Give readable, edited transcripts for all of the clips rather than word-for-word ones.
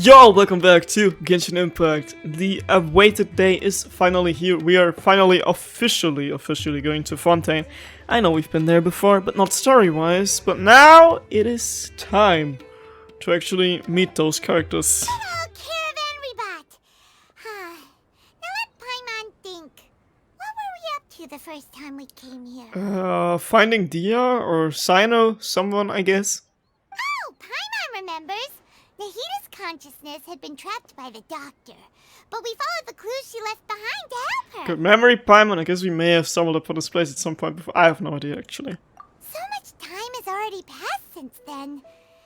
Yo, welcome back to Genshin Impact. The awaited day is finally here. We are finally officially going to Fontaine. I know we've been there before, but not story-wise. But now it is time to actually meet those characters. Hello, Caravan Rebot. Now let Paimon think. What were we up to the first time we came here? Finding Dia or Sino, someone, I guess. Oh, Paimon remembers. Nahita's consciousness had been trapped by the doctor, but we followed the clues she left behind to help her. Good memory, Paimon. I guess we may have stumbled upon this place at some point before. I have no idea, actually. So much time has already passed since then, and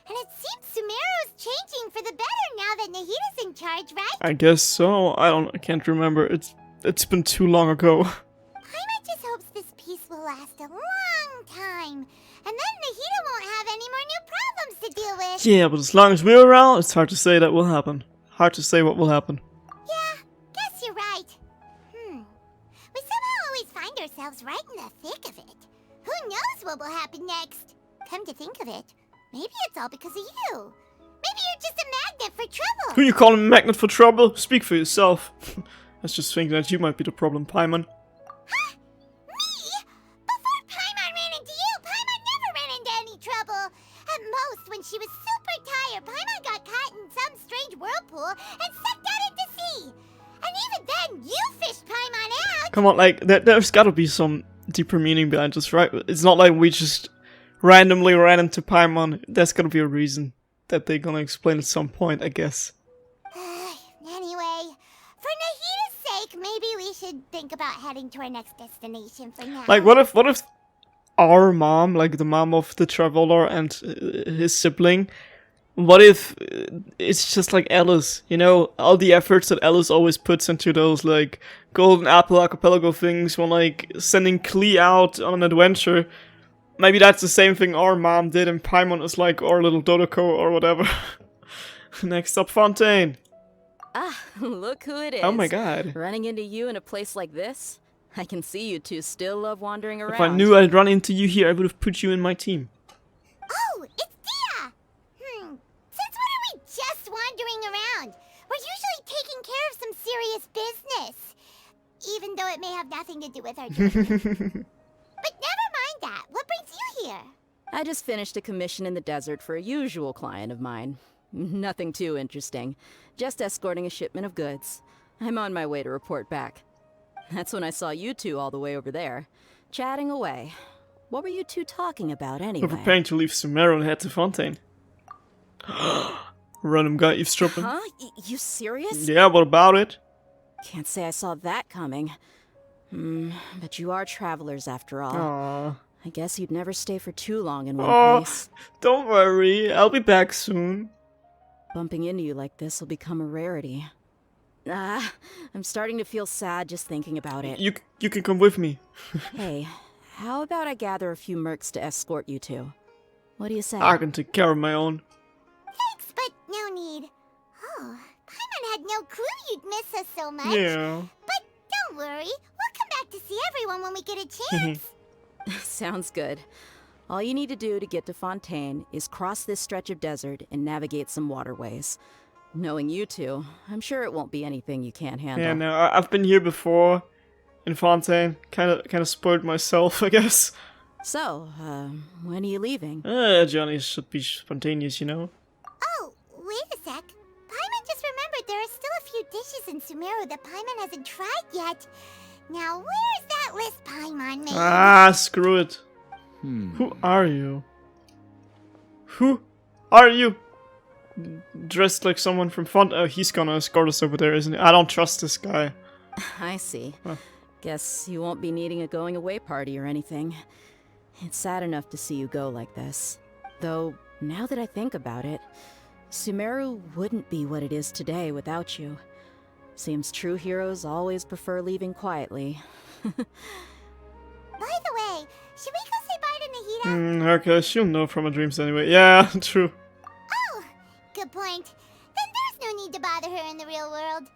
it seems Sumeru's changing for the better now that Nahita's in charge, right? I guess so. I can't remember. It's been too long ago. Paimon just hopes this peace will last a long time, and then Nahita won't have any more new problems to deal with. Yeah, but as long as we're around, it's hard to say that will happen. Hard to say what will happen. Yeah, guess you're right. We somehow always find ourselves right in the thick of it. Who knows what will happen next? Come to think of it, maybe it's all because of you. Maybe you're just a magnet for trouble. Who you calling a magnet for trouble? Speak for yourself. I was just thinking that you might be the problem, Paimon. Huh? Me? Before Paimon ran into you, Paimon never ran into any trouble. At most, when she was super tired, Paimon got caught in some strange whirlpool and sucked out into sea. And even then, you fished Paimon out. Come on, like, there's gotta be some deeper meaning behind this, right? It's not like we just randomly ran into Paimon. There's gotta be a reason that they're gonna explain at some point, I guess. Anyway, for Nahita's sake, maybe we should think about heading to our next destination for now. Like, what if our mom, like the mom of the traveler and his sibling, what if it's just like Alice, you know, all the efforts that Alice always puts into those, like, Golden Apple Archipelago things when, like, sending Klee out on an adventure. Maybe that's the same thing our mom did and Paimon is like our little Dodoko or whatever. Next up, Fontaine. Ah, look who it is. Oh my god. Running into you in a place like this? I can see you two still love wandering around. If I knew I'd run into you here, I would have put you in my team. Oh, it's Dia! Since when are we just wandering around? We're usually taking care of some serious business. Even though it may have nothing to do with our journey. But never mind that. What brings you here? I just finished a commission in the desert for a usual client of mine. Nothing too interesting. Just escorting a shipment of goods. I'm on my way to report back. That's when I saw you two all the way over there, chatting away. What were you two talking about anyway? We're preparing to leave Sumeru and head to Fontaine. Random guy eavesdropping. Huh? You serious? Yeah, what about it? Can't say I saw that coming. But you are travelers after all. Aww. I guess you'd never stay for too long in one place. Don't worry, I'll be back soon. Bumping into you like this will become a rarity. I'm starting to feel sad just thinking about it. You can come with me. Hey, how about I gather a few mercs to escort you two? What do you say? I can take care of my own. Thanks, but no need. Oh, Paimon had no clue you'd miss us so much. Yeah. But don't worry, we'll come back to see everyone when we get a chance. Sounds good. All you need to do to get to Fontaine is cross this stretch of desert and navigate some waterways. Knowing you two, I'm sure it won't be anything you can't handle. Yeah, no, I've been here before in Fontaine. Kind of spoiled myself, I guess. So, when are you leaving? Johnny should be spontaneous, you know. Oh, wait a sec. Paimon just remembered there are still a few dishes in Sumeru that Paimon hasn't tried yet. Now, where's that list Paimon made? Ah, screw it. Who are you? Who are you? Dressed like someone from Fontaine. Oh, he's gonna escort us over there, isn't he? I don't trust this guy. I see. Huh. Guess you won't be needing a going-away party or anything. It's sad enough to see you go like this. Though, now that I think about it, Sumeru wouldn't be what it is today without you. Seems true heroes always prefer leaving quietly. By the way, should we go say bye to Nahita? Okay, she'll know from her dreams anyway. Yeah, true. Oh, good point. Then there's no need to bother her in the real world.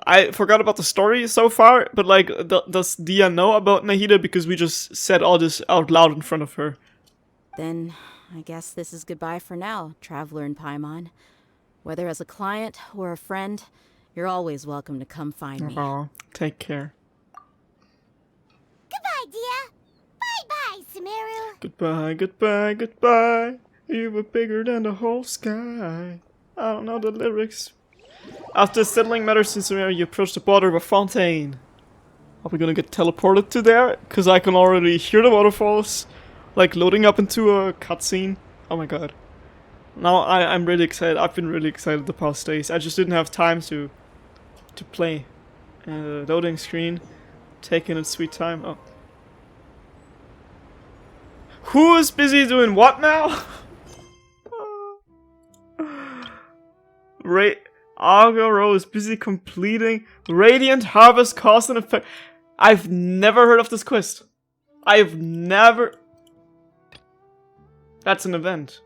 I forgot about the story so far, but like, does Dia know about Nahita because we just said all this out loud in front of her? Then, I guess this is goodbye for now, Traveler and Paimon. Whether as a client or a friend, you're always welcome to come find me. Aw, take care. Goodbye, dear. Bye-bye, Sumeru. Goodbye, goodbye, goodbye. You were bigger than the whole sky. I don't know the lyrics. After settling matters in Sumeru, you approach the border of a fountain. Are we gonna get teleported to there? Because I can already hear the waterfalls, like loading up into a cutscene. Oh my god. Now I'm really excited. I've been really excited the past days. I just didn't have time to play. Loading screen, taking its sweet time. Oh. Who is busy doing what now? Agro is busy completing Radiant Harvest Cause and Effect. I've never heard of this quest. I've never... That's an event.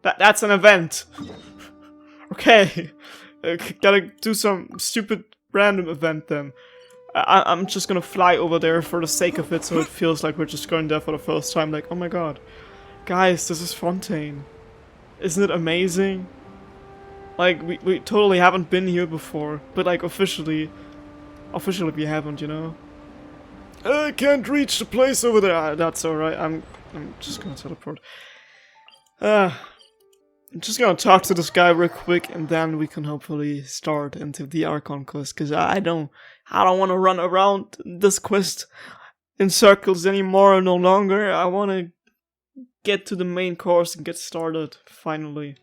That's an event. Okay. Gotta do some stupid random event then. I'm just gonna fly over there for the sake of it, so it feels like we're just going there for the first time. Like, oh my god. Guys, this is Fontaine. Isn't it amazing? Like, we totally haven't been here before, but like officially we haven't, you know? I can't reach the place over there. That's alright, I'm just gonna teleport. I'm just gonna talk to this guy real quick, and then we can hopefully start into the ARCHON quest, because I don't want to run around this quest in circles anymore, no longer. I want to get to the main course and get started, finally.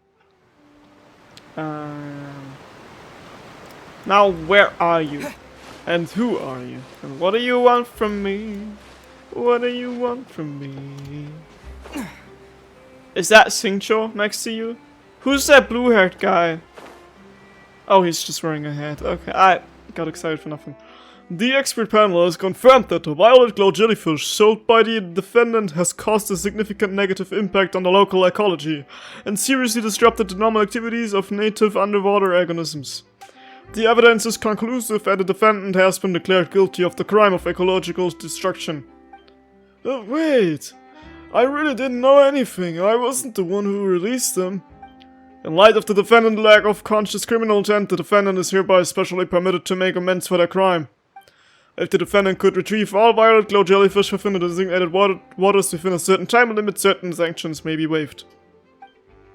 Now, where are you? And who are you? And what do you want from me? What do you want from me? Is that Xingqiu next to you? Who's that blue-haired guy? Oh, he's just wearing a hat. Okay, I got excited for nothing. The expert panel has confirmed that the violet glow jellyfish sold by the defendant has caused a significant negative impact on the local ecology and seriously disrupted the normal activities of native underwater organisms. The evidence is conclusive and the defendant has been declared guilty of the crime of ecological destruction. Wait, I really didn't know anything. I wasn't the one who released them. In light of the defendant's lack of conscious criminal intent, the defendant is hereby specially permitted to make amends for their crime. If the defendant could retrieve all violet glow jellyfish within the designated waters within a certain time limit, certain sanctions may be waived.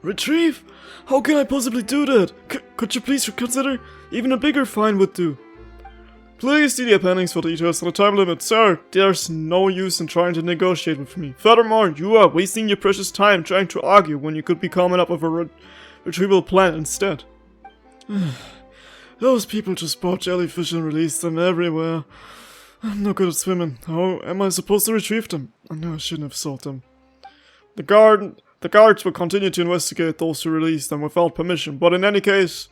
Retrieve? How can I possibly do that? Could you please reconsider? Even a bigger fine would do. Please see the appendix for details on the time limit. Sir, there's no use in trying to negotiate with me. Furthermore, you are wasting your precious time trying to argue when you could be coming up with a retrieval plan instead. Those people just bought jellyfish and released them everywhere. I'm not good at swimming. How am I supposed to retrieve them? I know I shouldn't have sold them. The guards will continue to investigate those who released them without permission, but in any case,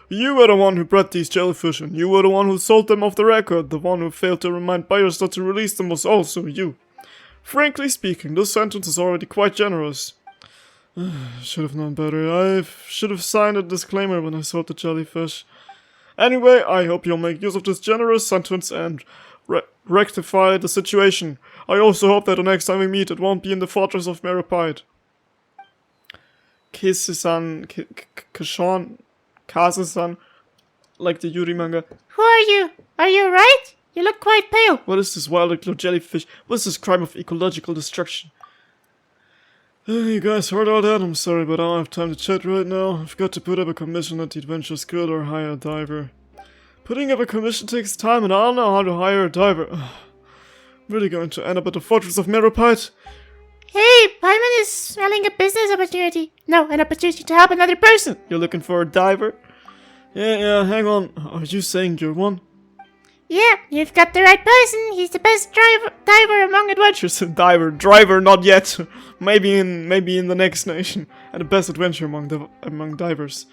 you were the one who bred these jellyfish and you were the one who sold them off the record. The one who failed to remind buyers not to release them was also you. Frankly speaking, this sentence is already quite generous. Should have known better. I should have signed a disclaimer when I sold the jellyfish. Anyway, I hope you'll make use of this generous sentence and rectify the situation. I also hope that the next time we meet, it won't be in the fortress of Meripide. Kase-san, Kase-san, like the Yuri manga. Who are you? Are you alright? You look quite pale. What is this wild glow jellyfish? What is this crime of ecological destruction? You guys heard all that? I'm sorry, but I don't have time to chat right now. I've got to put up a commission at the Adventure School or hire a diver. Putting up a commission takes time and I don't know how to hire a diver. Really going to end up at the Fortress of Meripide? Hey, Paimon is selling a business opportunity. No, an opportunity to help another person. You're looking for a diver? Yeah, hang on. Are you saying you're one? Yeah, you've got the right person. He's the best diver among adventurers. Driver, not yet. Maybe in the next nation. And the best adventure among divers.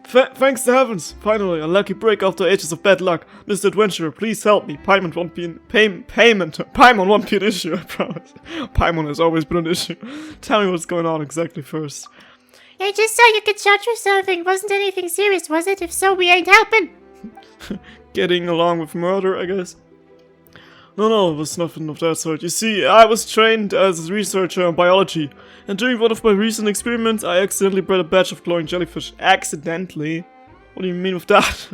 Thanks to heavens! Finally, a lucky break after ages of bad luck. Mr. Adventurer, please help me. Paimon won't be an issue, I promise. Paimon has always been an issue. Tell me what's going on exactly first. I just saw you get shot or something. Wasn't anything serious, was it? If so, we ain't helping. Getting along with murder, I guess. No, it was nothing of that sort. You see, I was trained as a researcher in biology, And during one of my recent experiments, I accidentally bred a batch of glowing jellyfish. Accidentally? What do you mean with that?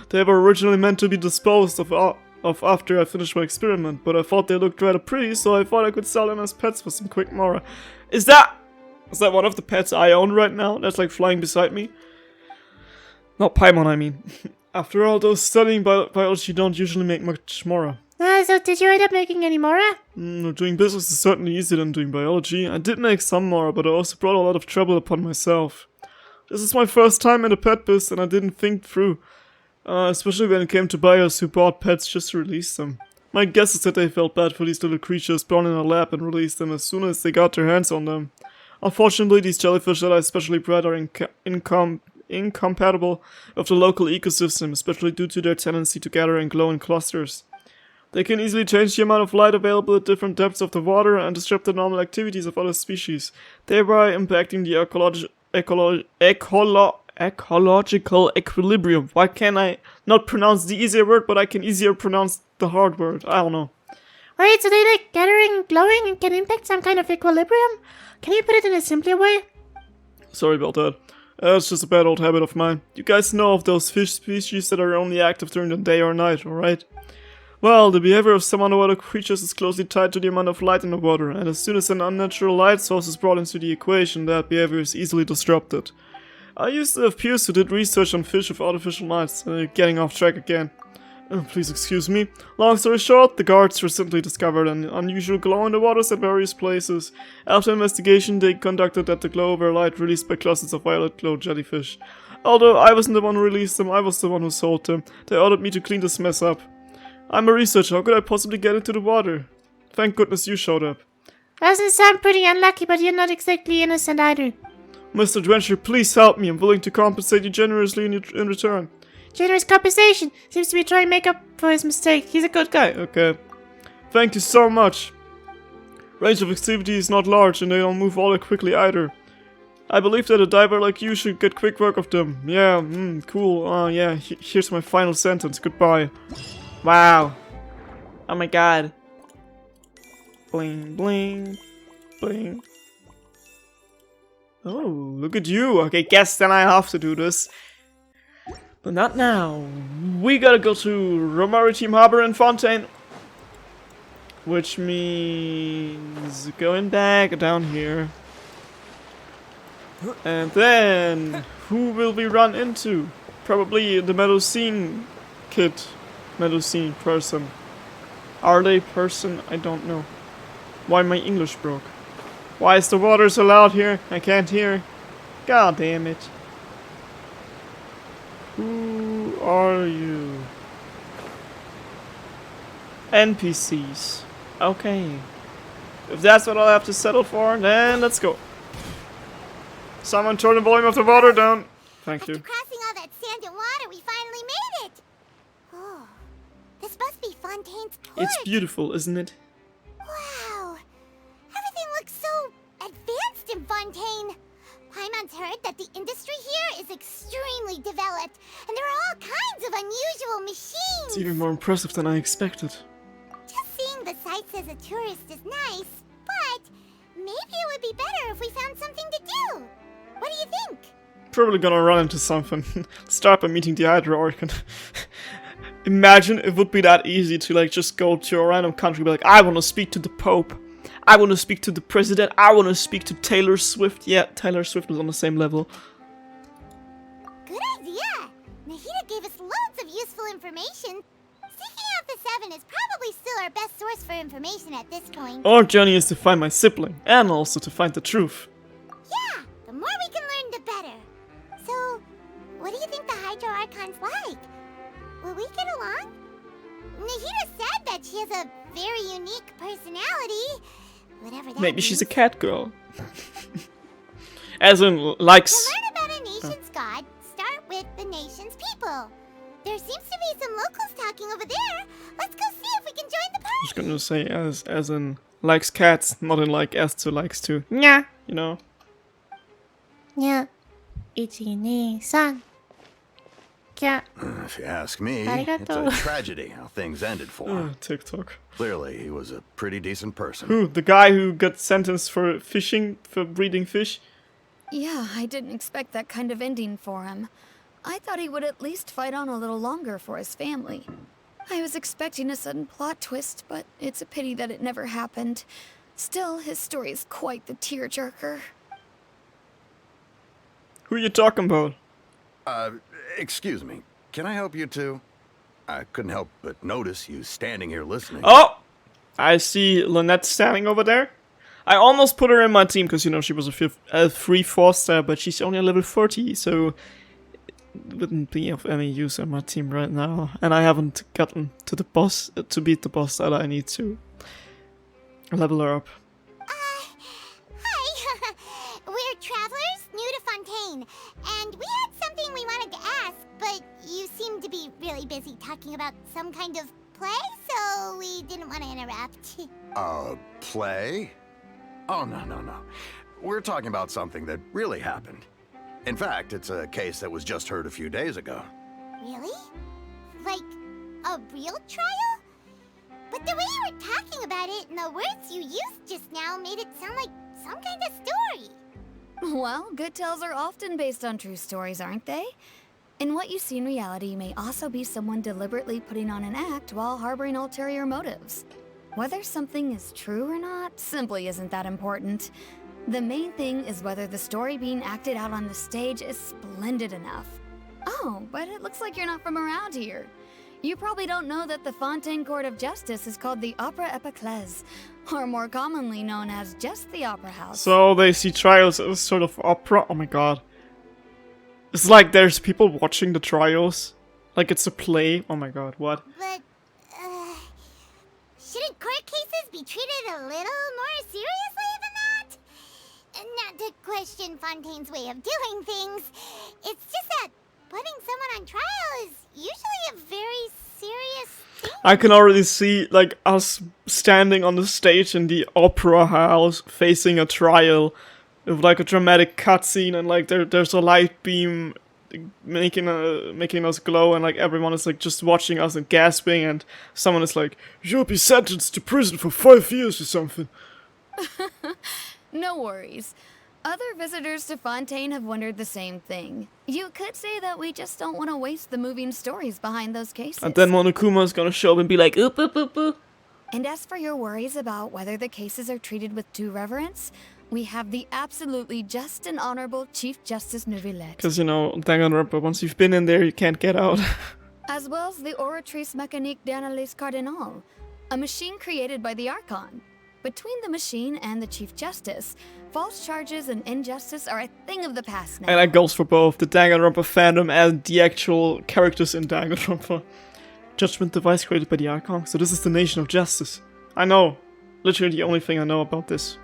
They were originally meant to be disposed of after I finished my experiment, but I thought they looked rather pretty, so I thought I could sell them as pets for some quick mora. Is that one of the pets I own right now? That's like flying beside me? Not Paimon, I mean. After all, those studying biology don't usually make much mora. So did you end up making any more? Doing business is certainly easier than doing biology. I did make some mora, but I also brought a lot of trouble upon myself. This is my first time in the pet biz, and I didn't think through. Especially when it came to buyers who bought pets just to release them. My guess is that they felt bad for these little creatures born in a lab and released them as soon as they got their hands on them. Unfortunately, these jellyfish that I specially bred are incompatible with the local ecosystem, especially due to their tendency to gather and glow in clusters. They can easily change the amount of light available at different depths of the water and disrupt the normal activities of other species, thereby impacting the ecological equilibrium. Why can't I not pronounce the easier word, but I can easier pronounce the hard word? I don't know. Wait, so they like gathering and glowing and can impact some kind of equilibrium? Can you put it in a simpler way? Sorry about that. It's just a bad old habit of mine. You guys know of those fish species that are only active during the day or night, alright? Well, the behavior of some underwater creatures is closely tied to the amount of light in the water, and as soon as an unnatural light source is brought into the equation, that behavior is easily disrupted. I used to have peers who did research on fish with artificial lights, getting off track again. Please excuse me. Long story short, the guards recently discovered an unusual glow in the waters at various places. After investigation, they conducted that the glow were light released by clusters of violet glow jellyfish. Although I wasn't the one who released them, I was the one who sold them. They ordered me to clean this mess up. I'm a researcher, how could I possibly get into the water? Thank goodness you showed up. Doesn't sound pretty unlucky, but you're not exactly innocent either. Mr. Adventure, please help me. I'm willing to compensate you generously in return. Generous compensation. Seems to be trying to make up for his mistake. He's a good guy. Okay. Thank you so much. Range of activity is not large and they don't move all that quickly either. I believe that a diver like you should get quick work of them. Yeah, cool. Yeah, here's my final sentence. Goodbye. Wow. Oh my god. Bling, bling, bling. Oh, look at you. Okay, guess then I have to do this. But not now. We gotta go to Maritime Harbor in Fontaine. Which means going back down here. And then, who will we run into? Probably the Melusine kid. Melusine person. Are they person? I don't know. Why my English broke? Why is the water so loud here? I can't hear. God damn it. Who are you? NPCs. Okay. If that's what I'll have to settle for, then let's go. Someone turn the volume of the water down. Thank you. After crossing all that sand and water, we finally made it. Oh, this must be Fontaine's port. It's beautiful, isn't it? Wow. Everything looks so advanced in Fontaine. Paimon's heard that the industry here is extremely developed, and there are all kinds of unusual machines. It's even more impressive than I expected. Just seeing the sights as a tourist is nice, but maybe it would be better if we found something to do. What do you think? Probably gonna run into something. Start by meeting the ARCHON. Imagine it would be that easy to like just go to a random country, be like, I want to speak to the Pope. I want to speak to the President. I want to speak to Taylor Swift. Yeah, Taylor Swift is on the same level. Good idea. Nahida gave us loads of useful information. Seeking out the Seven is probably still our best source for information at this point. Our journey is to find my sibling, and also to find the truth. Yeah, the more we can learn, the better. So, what do you think the Hydro Archon's like? Will we get along? Nahida said that she has a very unique personality. Whatever that Maybe means. she's a cat girl. As in, likes... To learn about a nation's god, start with the nation's people. There seems to be some locals talking over there. Let's go see if we can join the party. I was gonna say as in likes cats, not in like as to likes to. Yeah. You know? Yeah. 1, 2, 3. cat. If you ask me, Arigato. it's a tragedy how things ended for him. TikTok. Clearly, he was a pretty decent person. Who? The guy who got sentenced for fishing, for breeding fish? Yeah, I didn't expect that kind of ending for him. I thought he would at least fight on a little longer for his family. I was expecting a sudden plot twist, but it's a pity that it never happened. Still, his story is quite the tearjerker. Who you talking about? Excuse me. Can I help you two? I couldn't help but notice you standing here listening. Oh! I see Lynette standing over there. I almost put her in my team because, you know, she was a 3-4 star, but she's only a level 40, so it wouldn't be of any use on my team right now. And I haven't gotten to the boss, to beat the boss that I need to level her up. Hi. We're travelers new to Fontaine, and we had something we wanted to ask, but you seem to be really busy talking about some kind of play, so we didn't want to interrupt. Play? Oh, no. We're talking about something that really happened. In fact, it's a case that was just heard a few days ago. Really? Like a real trial? But the way you were talking about it and the words you used just now made it sound like some kind of story. Well, good tales are often based on true stories, aren't they? And what you see in reality may also be someone deliberately putting on an act while harboring ulterior motives. Whether something is true or not simply isn't that important. The main thing is whether the story being acted out on the stage is splendid enough. Oh, but it looks like you're not from around here. You probably don't know that the Fontaine Court of Justice is called the Opera Epiclese, or more commonly known as just the Opera House. So they see trials as sort of opera. Oh my god. It's like there's people watching the trials. Like it's a play. Oh my god, what? But, shouldn't court cases be treated a little more seriously than that? Not to question Fontaine's way of doing things. It's just that putting someone on trial is usually a very serious thing. I can already see, like, us standing on the stage in the opera house facing a trial with, like, a dramatic cutscene and, like, there's a light beam making us glow and, like, everyone is, like, just watching us and gasping and someone is like, you'll be sentenced to prison for 5 years or something. No worries. Other visitors to Fontaine have wondered the same thing. You could say that we just don't want to waste the moving stories behind those cases. And then Monokuma is gonna show up and be like, oop, oop, oop, oop. And as for your worries about whether the cases are treated with due reverence, we have the absolutely just and honorable Chief Justice Neuvillette. Because, you know, Danganronpa, once you've been in there, you can't get out. As well as the Oratrice Mécanique d'Analyse Cardinal, a machine created by the ARCHON. Between the machine and the Chief Justice, false charges and injustice are a thing of the past now. And that goes for both the Danganronpa fandom and the actual characters in Danganronpa. Judgment device created by the Archon. So this is the nation of justice. I know. Literally the only thing I know about this.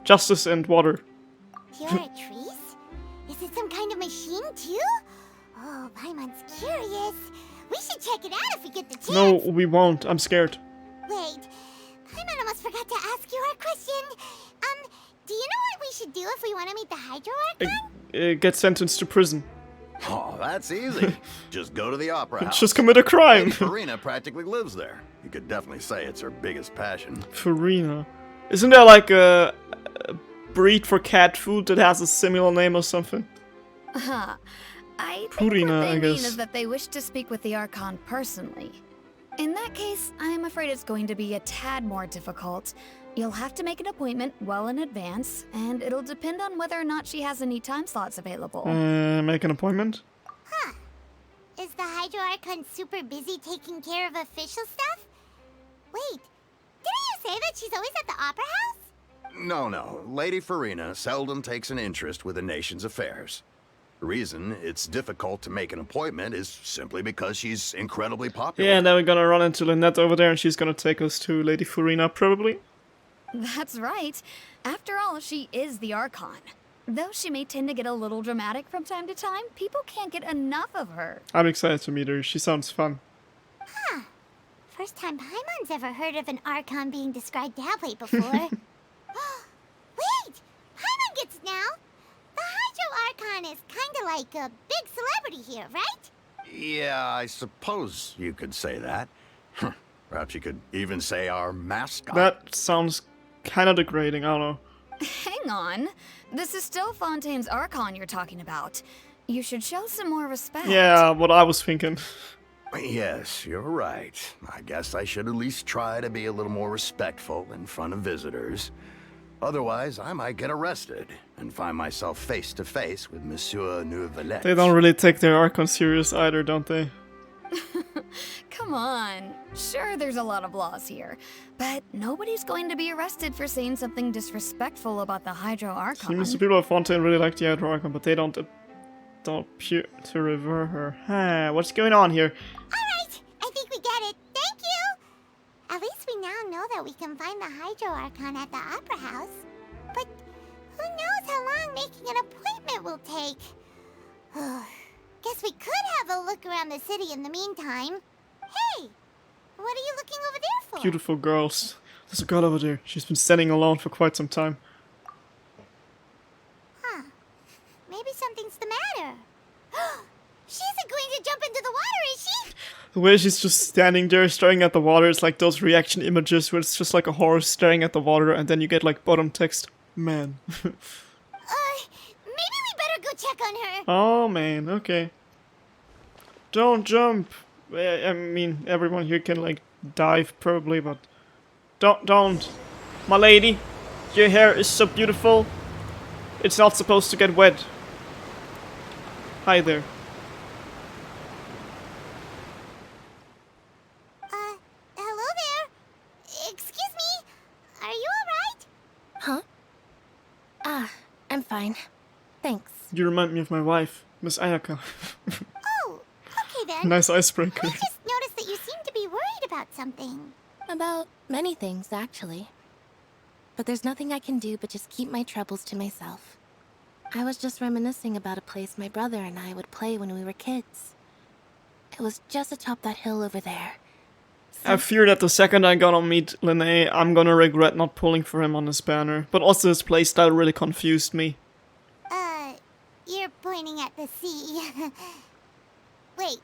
Justice and water. Oratrice? Is it some kind of machine too? Oh, Paimon's curious. We should check it out if we get the chance. No, we won't. I'm scared. Wait, Paimon almost forgot to ask you our question. Do you know what we should do if we want to meet the Hydro Archon? Get sentenced to prison. Oh, that's easy. Just go to the opera house. Just commit a crime. Farina practically lives there. You could definitely say it's her biggest passion. Farina. Isn't there like a breed for cat food that has a similar name or something? I think Purina, what they I mean guess. is that they wish to speak with the Archon personally. In that case, I'm afraid it's going to be a tad more difficult. You'll have to make an appointment well in advance, and it'll depend on whether or not she has any time slots available. Make an appointment? Is the Hydro Archon super busy taking care of official stuff? Wait, didn't you say that she's always at the Opera House? No. Lady Farina seldom takes an interest with the nation's affairs. The reason it's difficult to make an appointment is simply because she's incredibly popular. Yeah, and then we're gonna run into Lynette over there and she's gonna take us to Lady Farina, probably. That's right. After all, she is the Archon. Though she may tend to get a little dramatic from time to time, people can't get enough of her. I'm excited to meet her. She sounds fun. First time Paimon's ever heard of an Archon being described that way before. Wait! Paimon gets now! The Hydro Archon is kinda like a big celebrity here, right? Yeah, I suppose you could say that. Perhaps you could even say our mascot. That sounds kind of degrading, I don't know. Hang on. This is still Fontaine's Archon you're talking about. You should show some more respect. Yeah, what I was thinking. Yes, you're right. I guess I should at least try to be a little more respectful in front of visitors. Otherwise, I might get arrested and find myself face to face with Monsieur Nouvelet. They don't really take their Archon serious either, don't they? Come on. Sure, there's a lot of laws here, but nobody's going to be arrested for saying something disrespectful about the Hydro Archon. Seems the people of Fontaine really like the Hydro Archon, but they don't appear to revere her. Huh, what's going on here? Alright, I think we get it. Thank you! At least we now know that we can find the Hydro Archon at the Opera House. But who knows how long making an appointment will take? Guess we could have a look around the city in the meantime. Hey! What are you looking over there for? Beautiful girls. There's a girl over there. She's been standing alone for quite some time. Huh. Maybe something's the matter. She isn't going to jump into the water, is she? The way she's just standing there staring at the water, it's like those reaction images where it's just like a horse staring at the water and then you get like bottom text, man. Maybe we better go check on her. Oh man, okay. Don't jump. I mean, everyone here can like dive probably, but don't. My lady, your hair is so beautiful. It's not supposed to get wet. Hi there. Hello there. Excuse me. Are you alright? Huh? Ah, I'm fine. Thanks. You remind me of my wife, Miss Ayaka. Oh, okay then. Nice icebreaker. I just noticed that you seem to be worried about something. About many things, actually. But there's nothing I can do but just keep my troubles to myself. I was just reminiscing about a place my brother and I would play when we were kids. It was just atop that hill over there. I fear that the second I'm gonna meet Linnae, I'm gonna regret not pulling for him on his banner. But also his playstyle really confused me. You're pointing at the sea. Wait,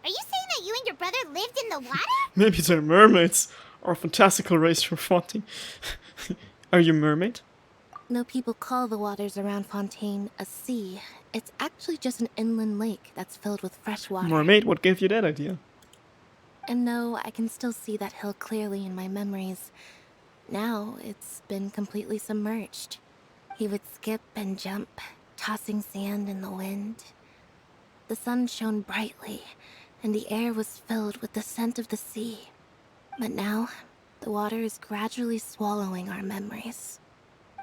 are you saying that you and your brother lived in the water? Maybe they're mermaids, or a fantastical race for Fontaine. Are you a mermaid? Though people call the waters around Fontaine a sea, it's actually just an inland lake that's filled with fresh water. Mermaid? What gave you that idea? And though I can still see that hill clearly in my memories, now it's been completely submerged. He would skip and jump, tossing sand in the wind. The sun shone brightly, and the air was filled with the scent of the sea. But now, the water is gradually swallowing our memories.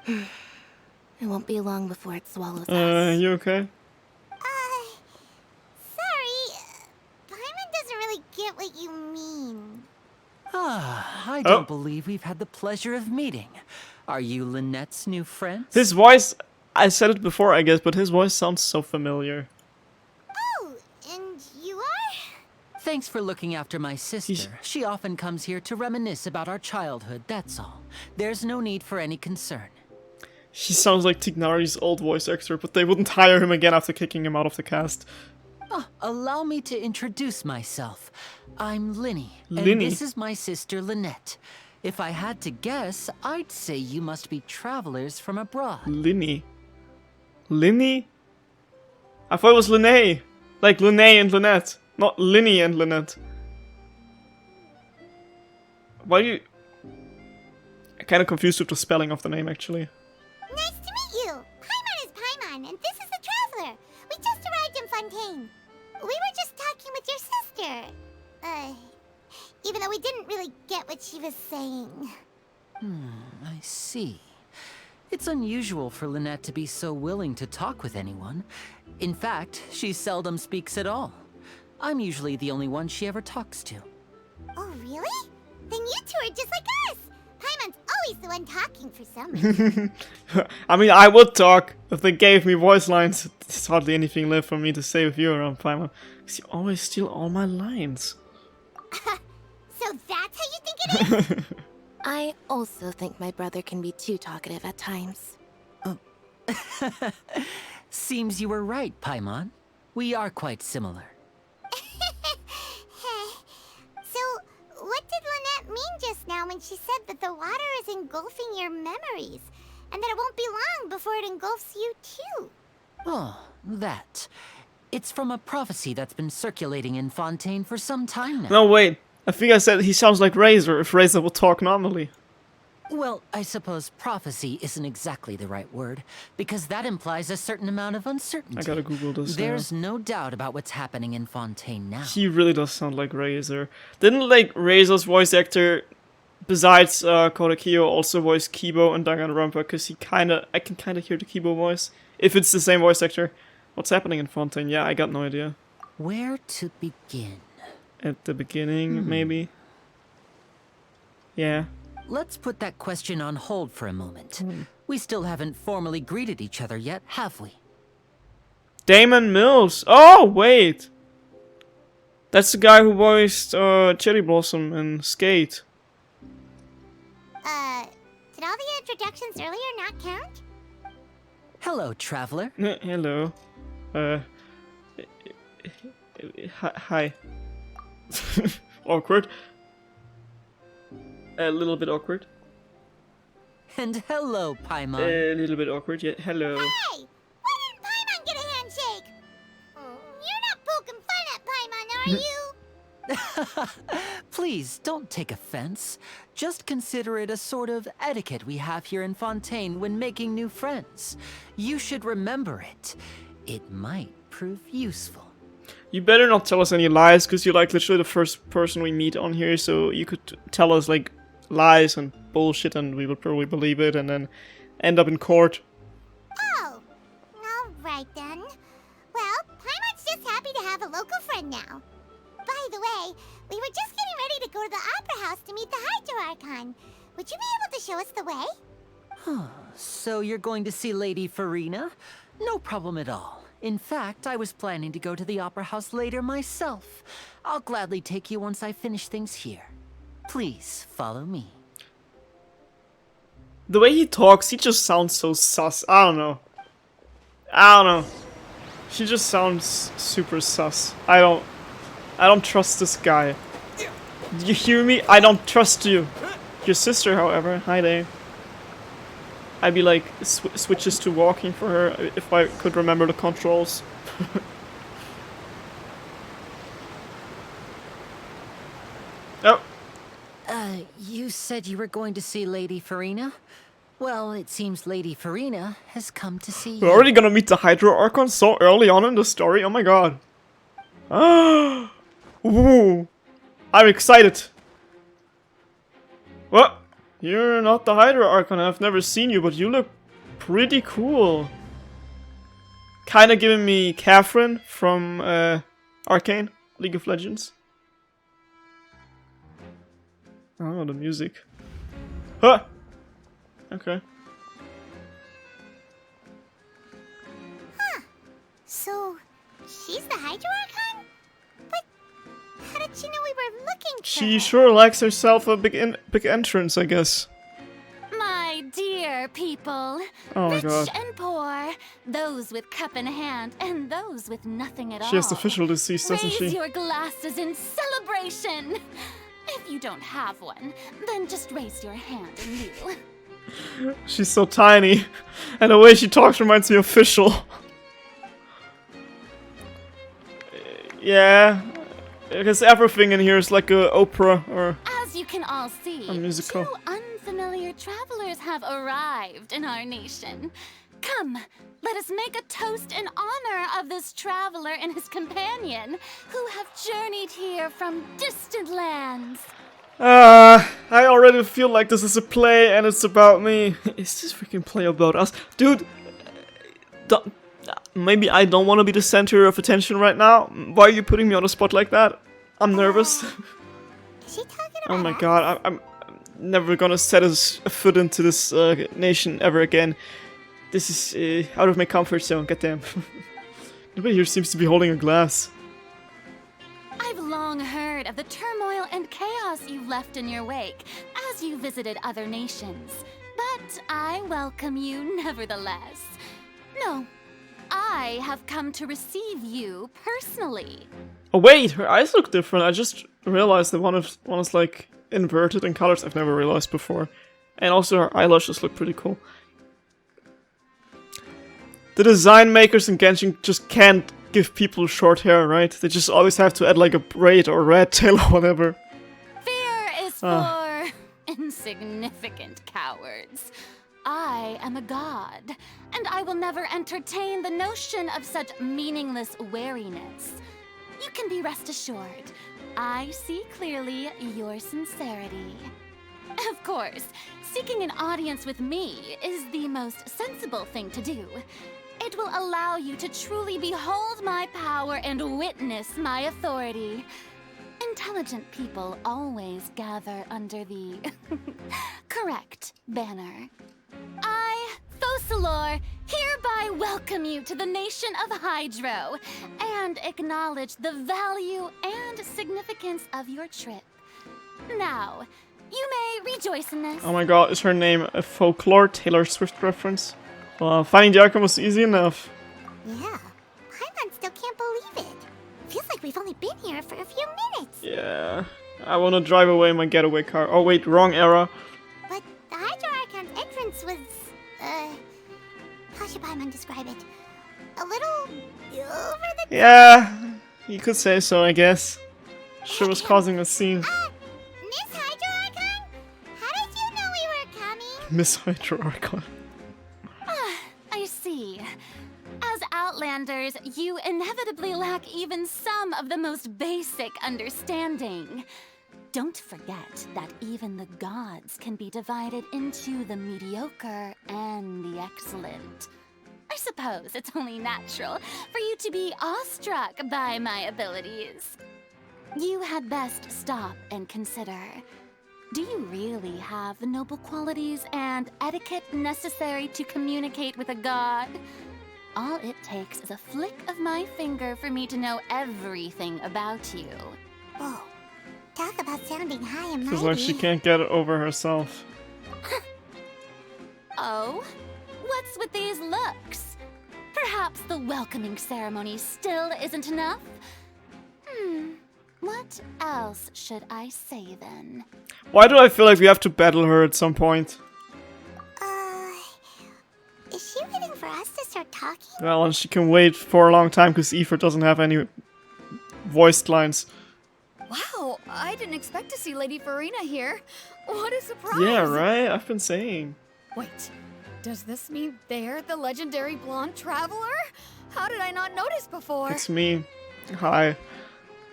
It won't be long before it swallows us. You okay? Sorry. Paimon doesn't really get what you mean. I don't believe we've had the pleasure of meeting. Are you Lynette's new friend? His voice, I said it before I guess, but his voice sounds so familiar. Oh, and you are? Thanks for looking after my sister. She often comes here to reminisce about our childhood, that's all. There's no need for any concern. He sounds like Tignari's old voice actor, but they wouldn't hire him again after kicking him out of the cast. Allow me to introduce myself. I'm Linny, and Linny? this is my sister Lynette. If I had to guess, I'd say you must be travelers from abroad. Linny? Linny? I thought it was Linnae. Like Linnae and Lynette. Not Linny and Lynette. Why are you... I'm kinda confused with the spelling of the name, actually. Nice to meet you. Paimon is Paimon, and this is the Traveler. We just arrived in Fontaine. We were just talking with your sister. Even though we didn't really get what she was saying. I see. It's unusual for Lynette to be so willing to talk with anyone. In fact, she seldom speaks at all. I'm usually the only one she ever talks to. Oh, really? Then you two are just like us. Paimon's always the one talking for some reason. I mean, I would talk if they gave me voice lines. There's hardly anything left for me to say with you around, Paimon. Because you always steal all my lines. So that's how you think it is? I also think my brother can be too talkative at times. Seems you were right, Paimon. We are quite similar. and she said that the water is engulfing your memories, and that it won't be long before it engulfs you too. Oh, that. It's from a prophecy that's been circulating in Fontaine for some time now. No, wait. I think I said he sounds like Razor if Razor would talk normally. Well, I suppose prophecy isn't exactly the right word, because that implies a certain amount of uncertainty. I gotta Google this now. There's no doubt about what's happening in Fontaine now. He really does sound like Razor. Didn't like Razor's voice actor, besides Kodakiyo, also voice Kibo and Danganronpa? Because I can kinda hear the Kibo voice. If it's the same voice actor. What's happening in Fontaine? Yeah, I got no idea. Where to begin? At the beginning, maybe? Yeah. Let's put that question on hold for a moment. We still haven't formally greeted each other yet, have we? Damon Mills! Oh, wait! That's the guy who voiced Cherry Blossom in Skate. Did all the introductions earlier not count? Hello, traveler. Hello. Hi. Awkward. A little bit awkward. And hello, Paimon. A little bit awkward, yeah. Hello. Hey! Why didn't Paimon get a handshake? You're not poking fun at Paimon, are you? Please, don't take offense. Just consider it a sort of etiquette we have here in Fontaine when making new friends. You should remember it. It might prove useful. You better not tell us any lies, because you're like literally the first person we meet on here, so you could tell us like lies and bullshit and we would probably believe it and then end up in court. Oh, alright then. Well, Paimon's just happy to have a local friend now. By the way, we were just getting ready to go to the Opera House to meet the Hydro Archon. Would you be able to show us the way? So you're going to see Lady Farina? No problem at all. In fact, I was planning to go to the Opera House later myself. I'll gladly take you once I finish things here. Please, follow me. The way he talks, he just sounds so sus. I don't know. He just sounds super sus. I don't trust this guy. You hear me? I don't trust you. Your sister, however, hi there. I'd be like switches to walking for her if I could remember the controls. Oh. You said you were going to see Lady Farina? Well, it seems Lady Farina has come to see you. We're already gonna meet the Hydro Archon so early on in the story. Oh my god. Ah. Ooh. I'm excited. What? You're not the Hydro Archon. I've never seen you, but you look pretty cool. Kinda giving me Catherine from Arcane, League of Legends. Oh, the music. Huh! Okay. Huh. So, she's the Hydro Archon? But how did she know we were looking for She her? sure likes herself a big entrance, I guess. My dear people, Oh my rich god. and poor, those with cup in hand and those with nothing at all. She has the official disease, doesn't Raise she? your glasses in celebration. If you don't have one, then just raise your hand and kneel. She's so tiny. And the way she talks reminds me of Fischl. Yeah. Because everything in here is like a opera or As you can all see, a musical. two unfamiliar travelers have arrived in our nation. Come, let us make a toast in honor of this traveler and his companion, who have journeyed here from distant lands. I already feel like this is a play and it's about me. Is this freaking play about us? Dude, maybe I don't want to be the center of attention right now. Why are you putting me on the spot like that? I'm nervous. Is she talking about Oh my us? god, I'm never gonna set a foot into this nation ever again. This is out of my comfort zone, goddamn. Nobody here seems to be holding a glass. I've long heard of the turmoil and chaos you left in your wake as you visited other nations, but I welcome you nevertheless. No, I have come to receive you personally. Oh wait, her eyes look different. I just realized that one is like inverted in colors. I've never realized before. And also her eyelashes look pretty cool. The design makers in Genshin just can't give people short hair, right? They just always have to add like a braid or red tail or whatever. Fear is for insignificant cowards. I am a god, and I will never entertain the notion of such meaningless wariness. You can be rest assured, I see clearly your sincerity. Of course, seeking an audience with me is the most sensible thing to do. It will allow you to truly behold my power and witness my authority. Intelligent people always gather under the correct banner. I, Thosalor, hereby welcome you to the nation of Hydro and acknowledge the value and significance of your trip. Now, you may rejoice in this. Oh my god, is her name a folklore Taylor Swift reference? Finding the Archon was easy enough. Yeah, Paimon still can't believe it. Feels like we've only been here for a few minutes. Yeah, I wanna drive away my getaway car. Oh wait, wrong era. But the Hydro Archon's entrance was, how should Paimon describe it? A little over the Yeah, you could say so, I guess. Sure was causing a scene. Miss Hydro Archon? How did you know we were coming? Miss Hydro Archon. I see. As Outlanders, you inevitably lack even some of the most basic understanding. Don't forget that even the gods can be divided into the mediocre and the excellent. I suppose it's only natural for you to be awestruck by my abilities. You had best stop and consider. Do you really have the noble qualities and etiquette necessary to communicate with a god? All it takes is a flick of my finger for me to know everything about you. Whoa, talk about sounding high and mighty. Feels like she can't get it over herself. Oh? What's with these looks? Perhaps the welcoming ceremony still isn't enough? What else should I say then? Why do I feel like we have to battle her at some point? Is she waiting for us to start talking? Well, and she can wait for a long time because Aoife doesn't have any voiced lines. Wow, I didn't expect to see Lady Farina here. What a surprise! Yeah, right? I've been saying. Wait, does this mean they're the legendary blonde traveler? How did I not notice before? It's me. Hi.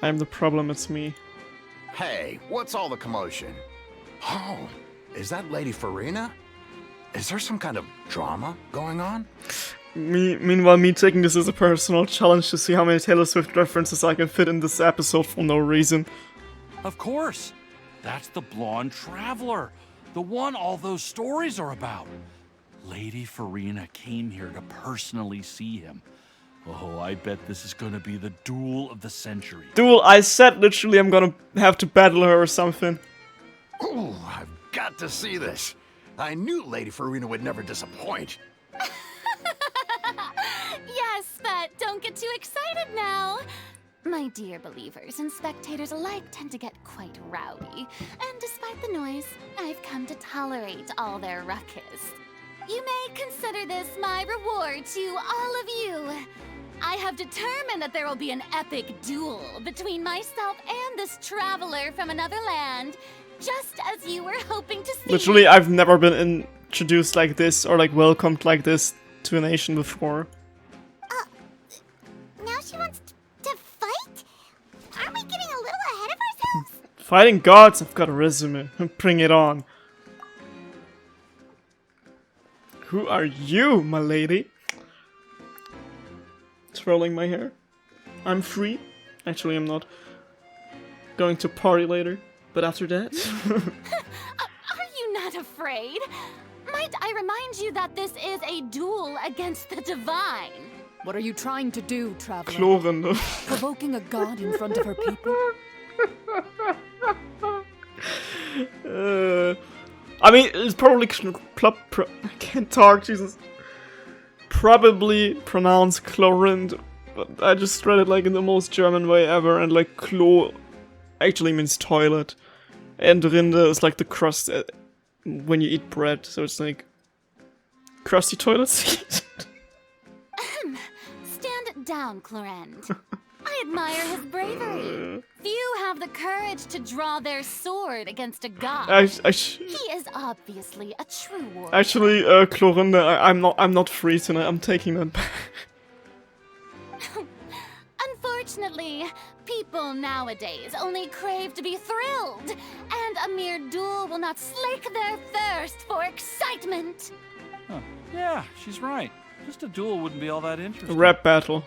I'm the problem, it's me. Hey, what's all the commotion? Oh, is that Lady Farina? Is there some kind of drama going on? Meanwhile, me taking this as a personal challenge to see how many Taylor Swift references I can fit in this episode for no reason. Of course. That's the blonde traveler. The one all those stories are about. Lady Farina came here to personally see him. Oh, I bet this is gonna be the duel of the century. Duel, I said literally I'm gonna have to battle her or something. Ooh, I've got to see this. I knew Lady Farina would never disappoint. Yes, but don't get too excited now. My dear believers and spectators alike tend to get quite rowdy, and despite the noise, I've come to tolerate all their ruckus. You may consider this my reward to all of you. I have determined that there will be an epic duel between myself and this traveler from another land, just as you were hoping to see. Literally, I've never been introduced like this or like welcomed like this to a nation before. Now she wants to fight? Aren't we getting a little ahead of ourselves? Fighting gods, I've got a resume. Bring it on. Who are you, my lady? Twirling my hair. I'm free. Actually, I'm not. Going to party later, but after that... Are you not afraid? Might I remind you that this is a duel against the divine? What are you trying to do, traveler? Klorende. Provoking a god in front of her people? I mean, it's probably I can't talk, Jesus. Probably pronounced Chlorind, but I just read it like in the most German way ever, and like Klo actually means toilet. And Rinde is like the crust when you eat bread, so it's like crusty toilet seat. Stand down, Clorend. I admire his bravery. Few have the courage to draw their sword against a god. He is obviously a true warrior. Actually, Clorinde, I'm not free tonight. I'm taking that back. Unfortunately, people nowadays only crave to be thrilled, and a mere duel will not slake their thirst for excitement. Huh. Yeah, she's right. Just a duel wouldn't be all that interesting. Rap battle.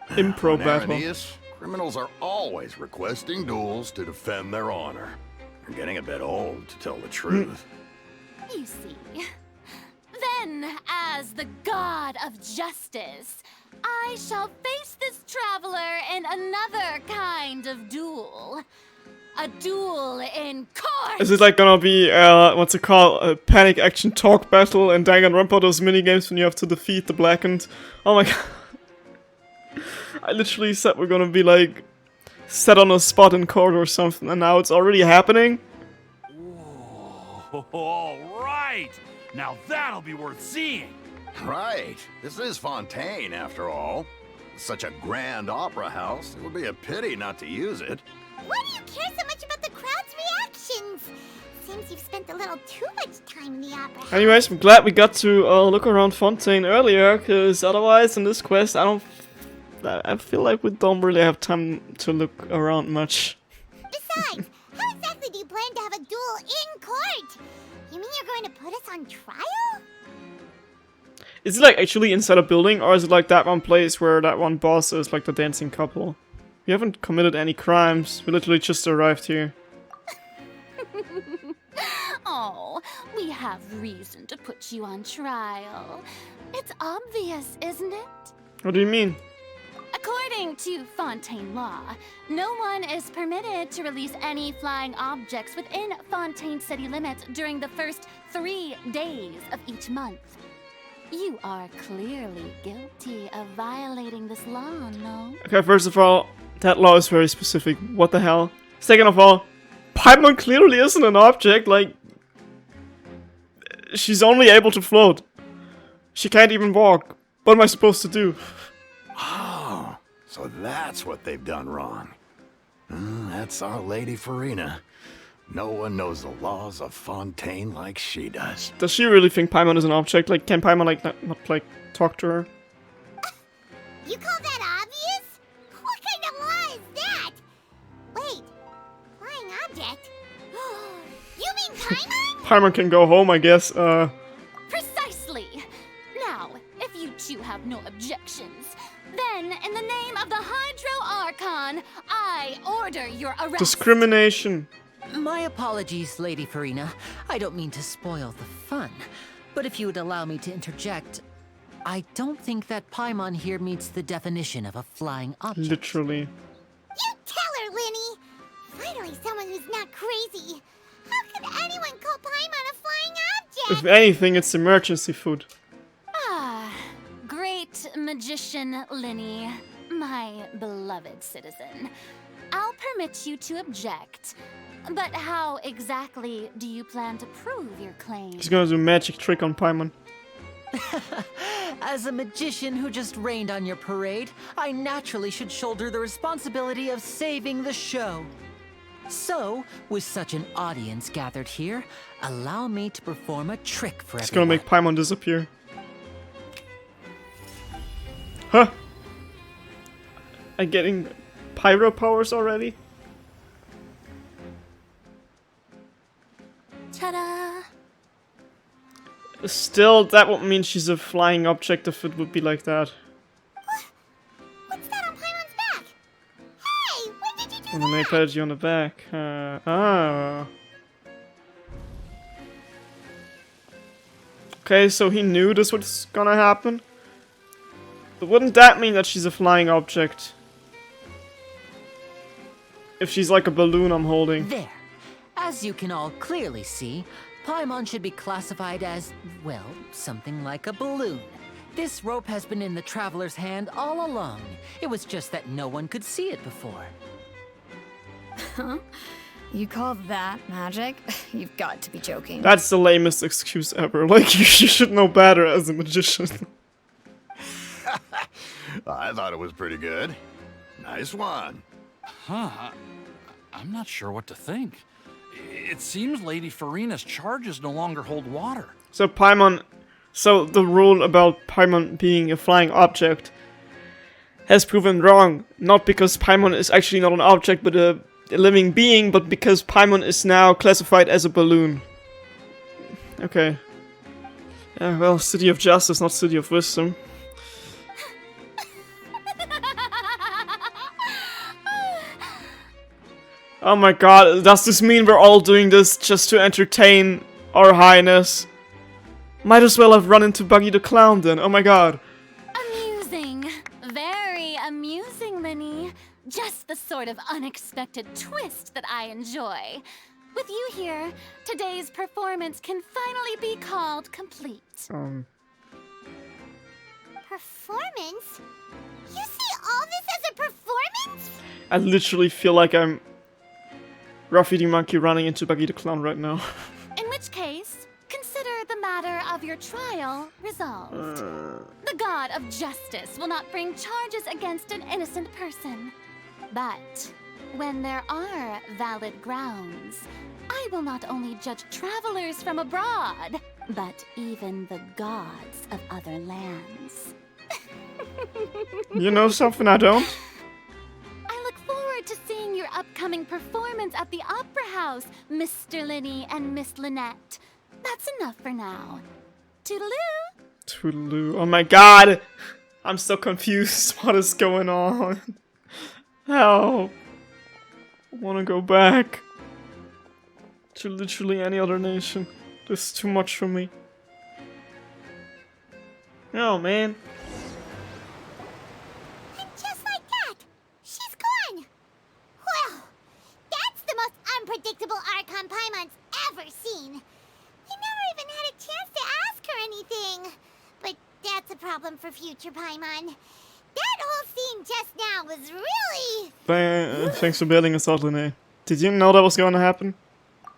Impro battle. Irenaeus, criminals are always requesting duels to defend their honor. They're getting a bit old, to tell the truth. You see. Then, as the god of justice, I shall face this traveler in another kind of duel. A duel in court! Is it like gonna be, what's it called? A panic action talk battle and Danganronpa, those minigames when you have to defeat the blackened? Oh my god. I literally said we're gonna be like, set on a spot in court or something, and now it's already happening? Whoa, all right! Now that'll be worth seeing! Right. This is Fontaine, after all. Such a grand opera house, it would be a pity not to use it. Why do you care so much about the crowd's reactions? Seems you've spent a little too much time in the opera house. Anyways, I'm glad we got to look around Fontaine earlier, because otherwise in this quest I feel like we don't really have time to look around much. Besides, how exactly do you plan to have a duel in court? You mean you're going to put us on trial? Is it like actually inside a building, or is it like that one place where that one boss is like the dancing couple? We haven't committed any crimes, we literally just arrived here. Oh, we have reason to put you on trial. It's obvious, isn't it? What do you mean? According to Fontaine law, no one is permitted to release any flying objects within Fontaine city limits during the first 3 days of each month. You are clearly guilty of violating this law, no? Okay, first of all, that law is very specific. What the hell? Second of all, Paimon clearly isn't an object, like... She's only able to float. She can't even walk. What am I supposed to do? Oh, so that's what they've done wrong. That's our Lady Farina. No one knows the laws of Fontaine like she does. Does she really think Paimon is an object? Like, can Paimon, like, not like, talk to her? You call that obvious? What kind of law is that? Wait, flying object? You mean Paimon? Paimon can go home, I guess, Precisely! Now, if you two have no objections, then in the name of the Hydro Archon, I order your arrest. Discrimination. My apologies, Lady Farina. I don't mean to spoil the fun. But if you would allow me to interject, I don't think that Paimon here meets the definition of a flying object. Literally. You tell her, Linny! Finally someone who's not crazy. How could anyone call Paimon a flying object? If anything, it's emergency food. Ah, great magician Linny, my beloved citizen. I'll permit you to object. But how exactly do you plan to prove your claim? He's gonna do a magic trick on Paimon. As a magician who just rained on your parade, I naturally should shoulder the responsibility of saving the show. So, with such an audience gathered here, allow me to perform a trick for everyone. He's gonna make Paimon disappear. Huh? I'm getting pyro powers already? Ta-da! Still, that would mean she's a flying object if it would be like that. What's that on Paimon's back? Hey, when did you do And then they patted you on the back. Okay, so he knew this was gonna happen? But wouldn't that mean that she's a flying object? If she's like a balloon I'm holding. There. As you can all clearly see, Paimon should be classified as, well, something like a balloon. This rope has been in the traveler's hand all along. It was just that no one could see it before. Huh? You call that magic? You've got to be joking. That's the lamest excuse ever. Like, you should know better as a magician. I thought it was pretty good. Nice one. Huh. I'm not sure what to think. It seems Lady Farina's charges no longer hold water. So Paimon, so the rule about Paimon being a flying object has proven wrong. Not because Paimon is actually not an object, but a living being, but because Paimon is now classified as a balloon. Okay. Yeah, well, City of Justice, not City of Wisdom. Oh my god, does this mean we're all doing this just to entertain our highness? Might as well have run into Buggy the Clown then, oh my god. Amusing. Very amusing, Linny. Just the sort of unexpected twist that I enjoy. With you here, today's performance can finally be called complete. Performance? You see all this as a performance? I literally feel like I'm Ruffy the Monkey running into Buggy the Clown right now. In which case, consider the matter of your trial resolved. The god of justice will not bring charges against an innocent person. But when there are valid grounds, I will not only judge travelers from abroad, but even the gods of other lands. You know something I don't? I look forward to seeing your upcoming performance at the Opera House, Mr. Linny and Miss Lynette. That's enough for now. Toodaloo! Toodaloo. Oh my god! I'm so confused. What is going on? Help! I wanna go back to literally any other nation. This is too much for me. Oh man. And just like that, she's gone. Well, that's the most unpredictable Archon Paimon's ever seen. We never even had a chance to ask her anything. But that's a problem for future Paimon. That whole scene just now was really... Thanks for bailing us out, Linné. Did you know that was going to happen?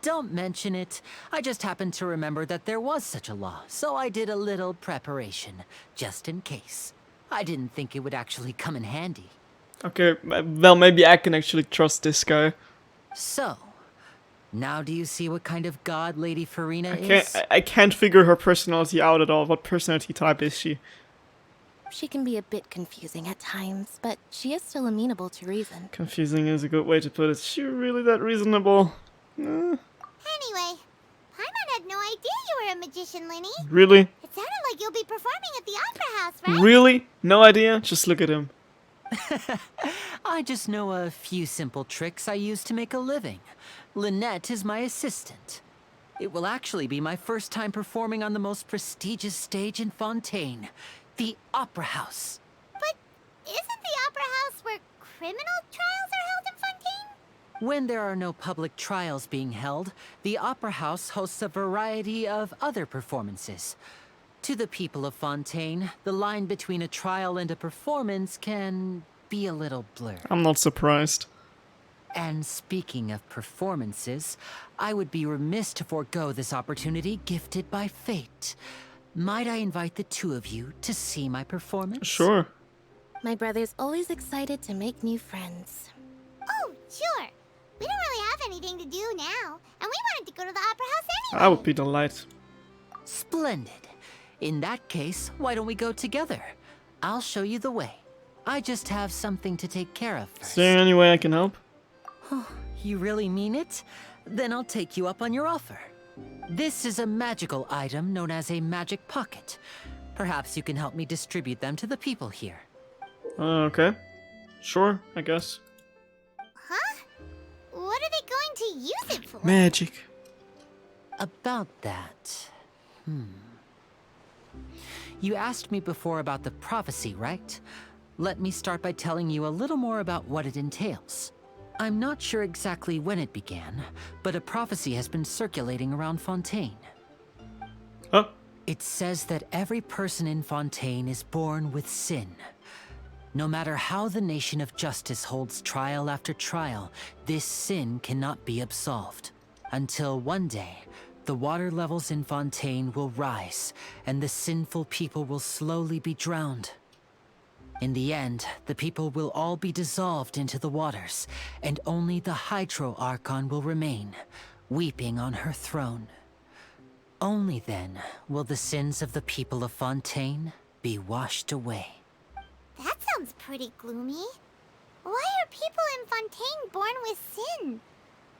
Don't mention it. I just happened to remember that there was such a law, so I did a little preparation, just in case. I didn't think it would actually come in handy. Okay, well maybe I can actually trust this guy. So, now do you see what kind of god Lady Farina is? I can't figure her personality out at all. What personality type is she? She can be a bit confusing at times, but she is still amenable to reason. Confusing is a good way to put it. Is she really that reasonable? Anyway, Paimon had no idea you were a magician, Linny. Really? It sounded like you'll be performing at the Opera House, right? Really? No idea? Just look at him. I just know a few simple tricks I use to make a living. Lynette is my assistant. It will actually be my first time performing on the most prestigious stage in Fontaine, the Opera House. But isn't the Opera House where criminal trials are held in Fontaine? When there are no public trials being held, the Opera House hosts a variety of other performances. To the people of Fontaine, the line between a trial and a performance can be a little blurred. I'm not surprised. And speaking of performances, I would be remiss to forego this opportunity gifted by fate. Might I invite the two of you to see my performance? Sure. My brother's always excited to make new friends. Oh, sure. We don't really have anything to do now, and we wanted to go to the Opera House anyway. I would be delighted. Splendid. In that case, why don't we go together? I'll show you the way. I just have something to take care of first. Is there any way I can help? You really mean it? Then I'll take you up on your offer. This is a magical item known as a magic pocket. Perhaps you can help me distribute them to the people here. Okay. Sure, I guess. Huh? What are they going to use it for? Magic. About that... You asked me before about the prophecy, right? Let me start by telling you a little more about what it entails. I'm not sure exactly when it began, but a prophecy has been circulating around Fontaine. Huh? It says that every person in Fontaine is born with sin. No matter how the Nation of Justice holds trial after trial, this sin cannot be absolved. Until one day, the water levels in Fontaine will rise, and the sinful people will slowly be drowned. In the end, the people will all be dissolved into the waters, and only the ARCHON will remain, weeping on her throne. Only then will the sins of the people of Fontaine be washed away. That sounds pretty gloomy. Why are people in Fontaine born with sin?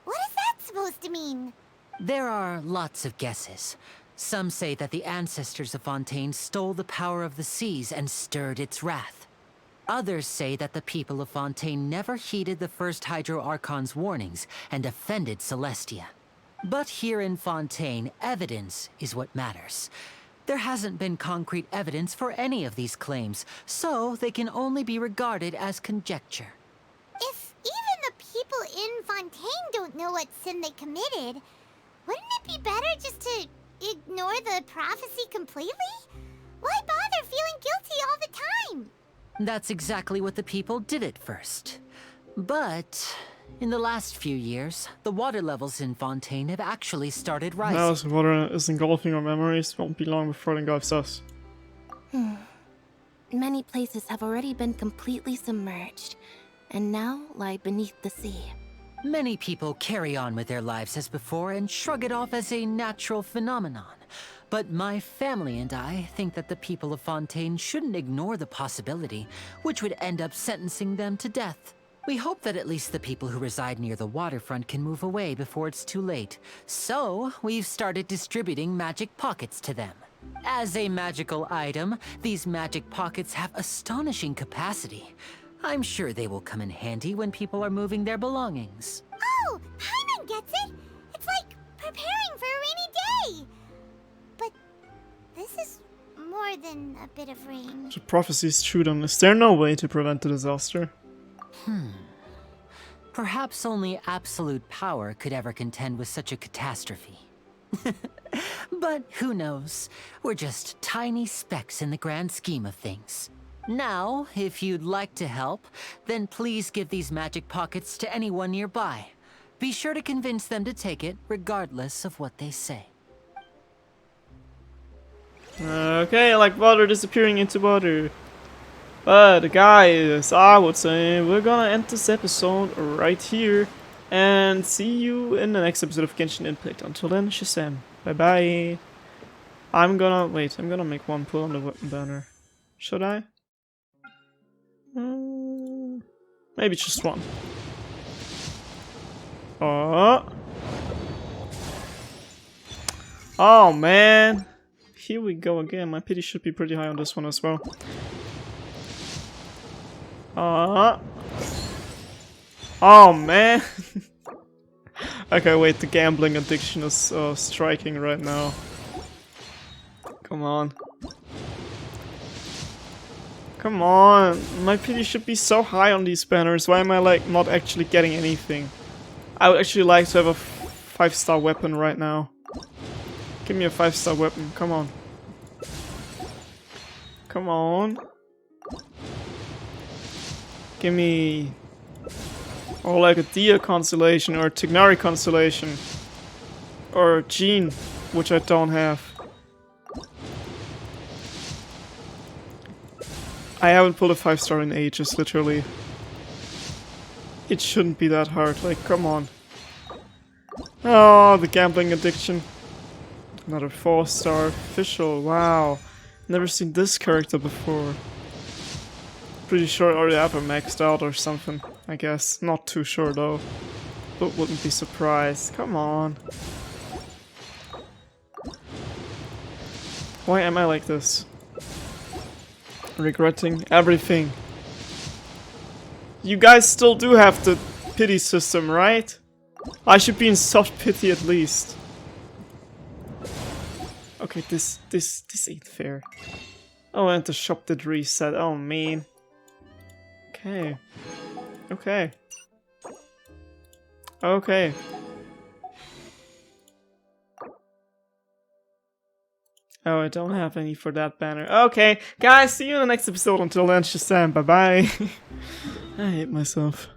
What is that supposed to mean? There are lots of guesses. Some say that the ancestors of Fontaine stole the power of the seas and stirred its wrath. Others say that the people of Fontaine never heeded the first ARCHON's warnings and offended Celestia. But here in Fontaine, evidence is what matters. There hasn't been concrete evidence for any of these claims, so they can only be regarded as conjecture. If even the people in Fontaine don't know what sin they committed, wouldn't it be better just to ignore the prophecy completely? Why bother feeling guilty all the time? That's exactly what the people did at first. But in the last few years, the water levels in Fontaine have actually started rising. Now as the water is engulfing our memories, won't be long before it engulfs us. Many places have already been completely submerged, and now lie beneath the sea. Many people carry on with their lives as before and shrug it off as a natural phenomenon. But my family and I think that the people of Fontaine shouldn't ignore the possibility, which would end up sentencing them to death. We hope that at least the people who reside near the waterfront can move away before it's too late. So, we've started distributing magic pockets to them. As a magical item, these magic pockets have astonishing capacity. I'm sure they will come in handy when people are moving their belongings. Oh, Paimon gets it! It's like preparing for a rainy day! But this is more than a bit of rain. The prophecies true then. Is there no way to prevent the disaster? Perhaps only absolute power could ever contend with such a catastrophe. But who knows? We're just tiny specks in the grand scheme of things. Now, if you'd like to help, then please give these magic pockets to anyone nearby. Be sure to convince them to take it, regardless of what they say. Okay, like water disappearing into water. But guys, I would say we're gonna end this episode right here. And see you in the next episode of Genshin Impact. Until then, Shazam. Bye bye. I'm gonna make one pull on the weapon banner. Should I? Maybe just one. Oh man. Here we go again. My pity should be pretty high on this one as well. Oh man. Okay, wait, the gambling addiction is striking right now. Come on. Come on. My pity should be so high on these banners. Why am I like not actually getting anything? I would actually like to have a 5-star weapon right now. Give me a 5-star weapon. Come on. Come on. Give me... or like a Dia constellation, or a Tignari constellation. Or Jean, which I don't have. I haven't pulled a 5-star in ages, literally. It shouldn't be that hard, like, come on. Oh, the gambling addiction. Another 4-star official, wow. Never seen this character before. Pretty sure I already have her maxed out or something, I guess. Not too sure though. But wouldn't be surprised. Come on. Why am I like this? Regretting everything. You guys still do have the pity system, right? I should be in soft pity at least. Okay, this ain't fair. Oh, and the shop did reset. Oh man. Okay. Okay. Okay. Oh, I don't have any for that banner. Okay, guys, see you in the next episode. Until then, Shazam, bye-bye. I hate myself.